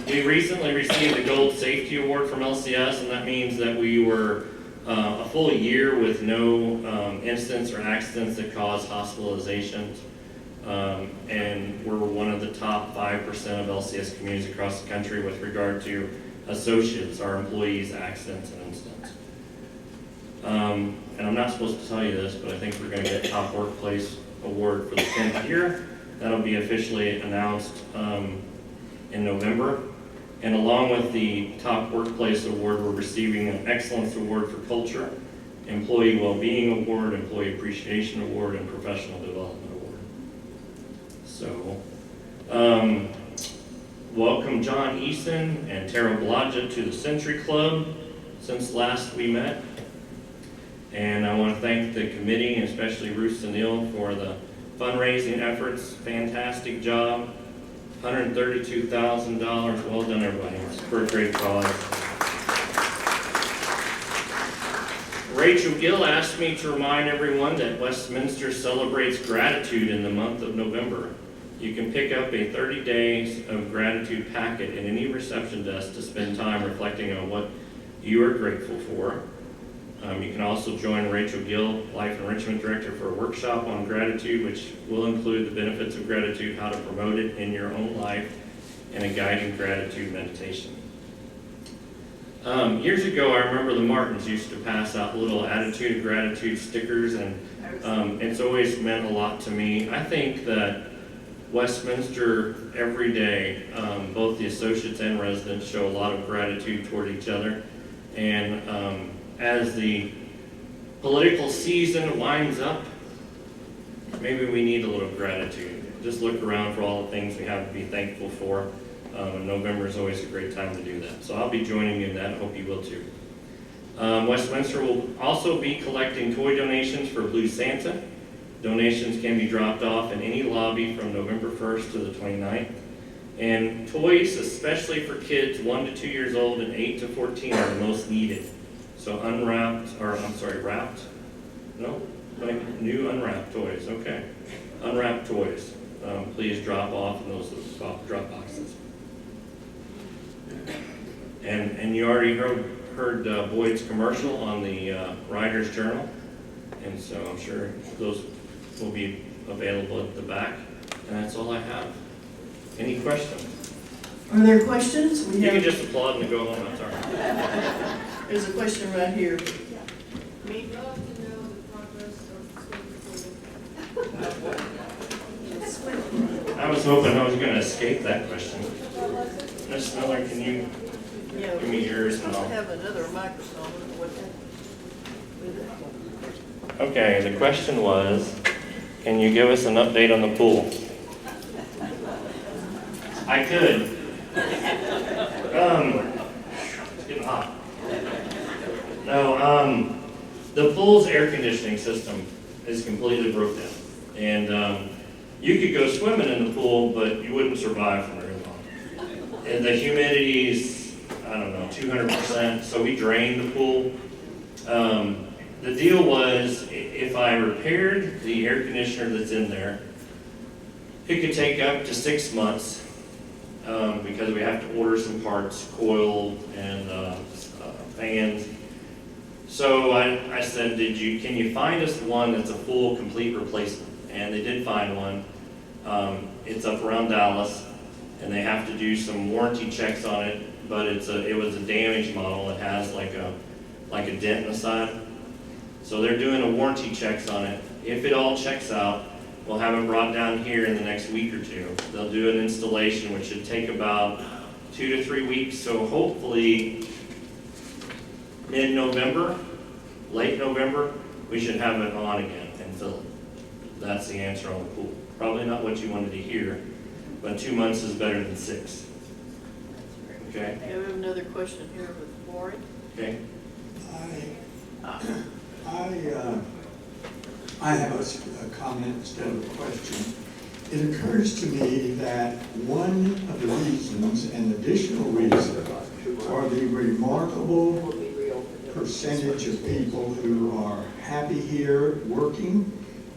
We recently received a Gold Safety Award from LCS, and that means that we were a full year with no incidents or accidents that caused hospitalizations. And we're one of the top 5% of LCS communities across the country with regard to associates, our employees, accidents, and incidents. And I'm not supposed to tell you this, but I think we're going to get Top Workplace Award for the 10th year. That'll be officially announced in November. And along with the Top Workplace Award, we're receiving an Excellence Award for Culture, Employee Wellbeing Award, Employee Appreciation Award, and Professional Development Award. So, welcome John Eason and Tara Blodgett to the Century Club since last we met. And I want to thank the committee, and especially Ruth Sunil, for the fundraising efforts. Fantastic job. $132,000. Well done, everybody. It's for a great cause. Rachel Gill asked me to remind everyone that Westminster celebrates gratitude in the month of November. You can pick up a 30 days of gratitude packet at any reception desk to spend time reflecting on what you are grateful for. You can also join Rachel Gill, Life Enrichment Director, for a workshop on gratitude, which will include the benefits of gratitude, how to promote it in your own life, and a guided gratitude meditation. Years ago, I remember the Martins used to pass out little attitude of gratitude stickers, and it's always meant a lot to me. I think that Westminster, every day, both the associates and residents show a lot of gratitude toward each other. And as the political season winds up, maybe we need a little gratitude. Just look around for all the things we have to be thankful for. And November is always a great time to do that. So I'll be joining you in that. I hope you will too. Westminster will also be collecting toy donations for Blue Santa. Donations can be dropped off in any lobby from November 1st to the 29th. And toys, especially for kids 1 to 2 years old and 8 to 14, are the most needed. So wrapped? No? Like new unwrapped toys, okay. Unwrapped toys, please drop off in those drop boxes. And you already heard Boyd's commercial on the Writer's Journal, and so I'm sure those will be available at the back. And that's all I have. Any questions? Are there questions? You can just applaud and go home, that's all right. There's a question right here. We'd love to know the progress of swing. I was hoping I was going to escape that question. Ms. Miller, can you give me yours and I'll... have another microphone. Okay, the question was, can you give us an update on the pool? I could. It's getting hot. No, the pool's air conditioning system is completely broke down. And you could go swimming in the pool, but you wouldn't survive for very long. And the humidity's, I don't know, 200%, so we drained the pool. The deal was, if I repaired the air conditioner that's in there, it could take up to 6 months, because we have to order some parts, coil and fans. So I said, can you find us one that's a full, complete replacement? And they did find one. It's up around Dallas, and they have to do some warranty checks on it, but it was a damaged model. It has like a dent in the side. So they're doing a warranty checks on it. If it all checks out, we'll have it brought down here in the next week or two. They'll do an installation, which should take about 2 to 3 weeks. So hopefully mid-November, late November, we should have it on again and fill it. That's the answer on the pool. Probably not what you wanted to hear, but 2 months is better than 6. Okay? We have another question here with Lori. Okay? I have a comment instead of a question. It occurs to me that one of the reasons, an additional reason, are the remarkable percentage of people who are happy here working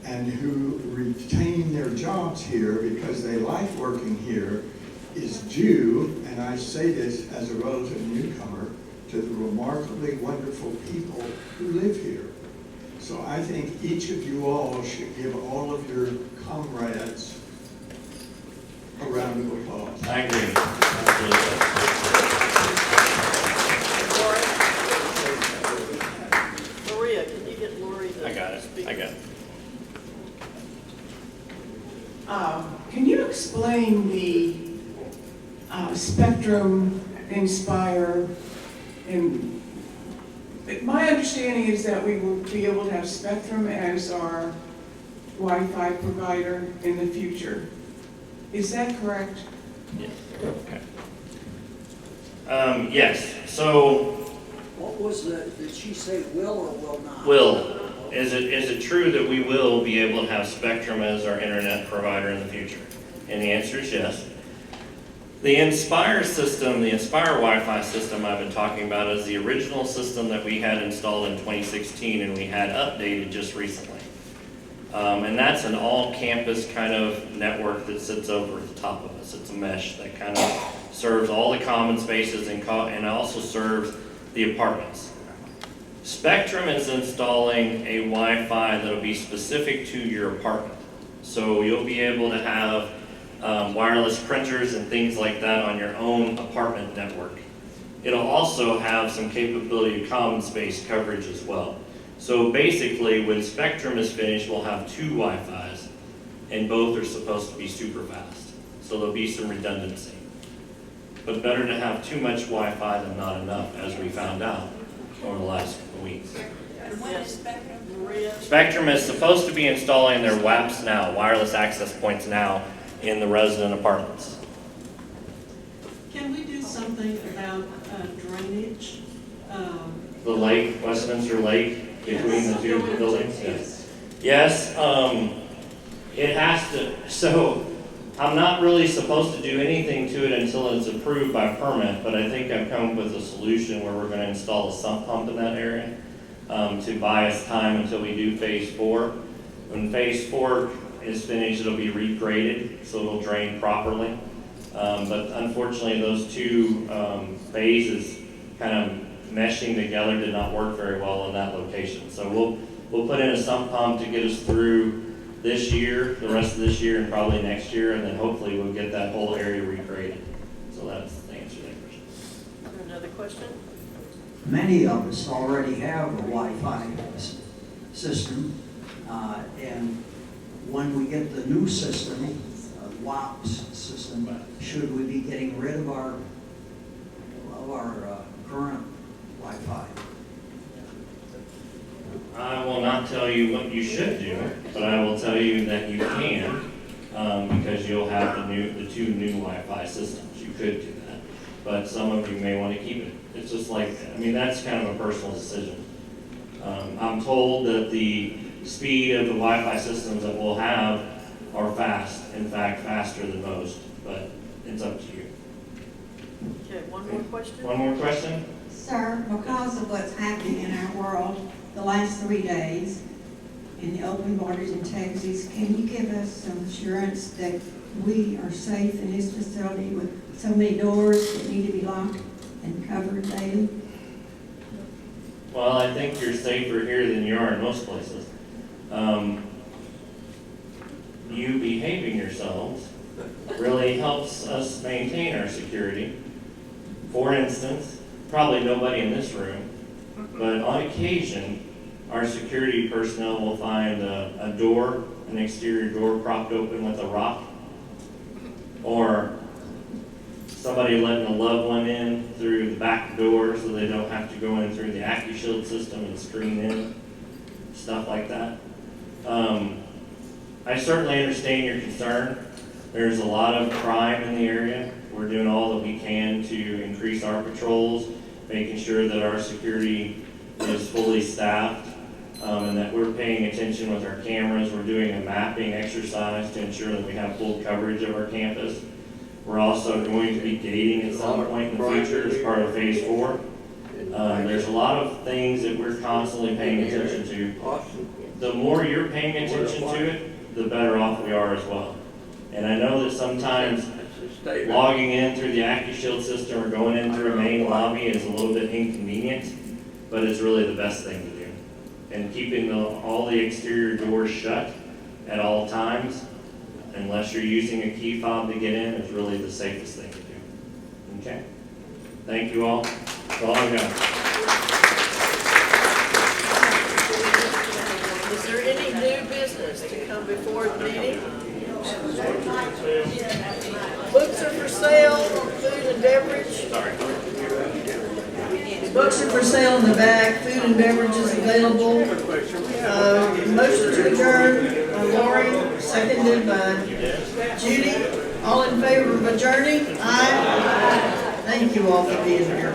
and who retain their jobs here because they like working here is due, and I say this as a relative newcomer, to the remarkably wonderful people who live here. So I think each of you all should give all of your comrades a round of applause. I agree. Absolutely. Maria, can you get Lori to I got it. speak? I got it. Can you explain the Spectrum, Inspire, and my understanding is that we will be able to have Spectrum as our Wi-Fi provider in the future. Is that correct? Yes. Okay. Yes. So, What was did she say will or will not? will. Is it true that we will be able to have Spectrum as our internet provider in the future? And the answer is yes. The Inspire system, the Inspire Wi-Fi system I've been talking about is the original system that we had installed in 2016 and we had updated just recently. And that's an all-campus kind of network that sits over the top of us. It's a mesh that kind of serves all the common spaces and also serves the apartments. Spectrum is installing a Wi-Fi that'll be specific to your apartment. So you'll be able to have wireless printers and things like that on your own apartment network. It'll also have some capability of common space coverage as well. So basically, when Spectrum is finished, we'll have 2 Wi-Fis, and both are supposed to be super fast. So there'll be some redundancy. But better to have too much Wi-Fi than not enough, as we found out over the last couple of weeks. Spectrum is supposed to be installing their WAPs now, wireless access points now, in the resident apartments. Can we do something about drainage? The lake, Westminster Lake, between the two buildings? Yes, it has to, so I'm not really supposed to do anything to it until it's approved by permit, but I think I've come up with a solution where we're going to install a sump pump in that area to buy us time until we do phase 4. When phase 4 is finished, it'll be regraded, so it'll drain properly. But unfortunately, those 2 phases kind of meshing together did not work very well in that location. So we'll put in a sump pump to get us through this year, the rest of this year, and probably next year, and then hopefully we'll get that whole area regraded. So that's the answer to that question. Is there another question? Many of us already have a Wi-Fi system, and when we get the new system, WAPS system, should we be getting rid of our current Wi-Fi? I will not tell you what you should do, but I will tell you that you can, because you'll have the 2 new Wi-Fi systems. You could do that. but some of you may want to keep it. It's just like, I mean, that's kind of a personal decision. I'm told that the speed of the Wi-Fi systems that we'll have are fast, in fact, faster than most, but it's up to you. Okay, one more question? One more question? Sir, because of what's happening in our world the last 3 days in the open borders in Texas, can you give us some assurance that we are safe in this facility with so many doors that need to be locked and covered daily? Well, I think you're safer here than you are in most places. You behaving yourselves really helps us maintain our security. For instance, probably nobody in this room, but on occasion, our security personnel will find a door, an exterior door propped open with a rock, or somebody letting a loved one in through the back door so they don't have to go in through the AccuShield system and screen in, stuff like that. I certainly understand your concern. There's a lot of crime in the area. We're doing all that we can to increase our patrols, making sure that our security is fully staffed, and that we're paying attention with our cameras. We're doing a mapping exercise to ensure that we have full coverage of our campus. We're also going to be gating at some point in the future as part of phase 4. There's a lot of things that we're constantly paying attention to. The more you're paying attention to it, the better off we are as well. And I know that sometimes logging in through the AccuShield system or going in through a main lobby is a little bit inconvenient, but it's really the best thing to do. And keeping all the exterior doors shut at all times, unless you're using a key fob to get in, is really the safest thing to do. Okay? Thank you all. That's all I've got. Is there any new business to come before the meeting? Books are for sale, food and beverage. Sorry. Books are for sale in the back, food and beverages available. Motion to adjourn by Lori, seconded by Judy. All in favor of adjourning? Aye. Thank you all for being here.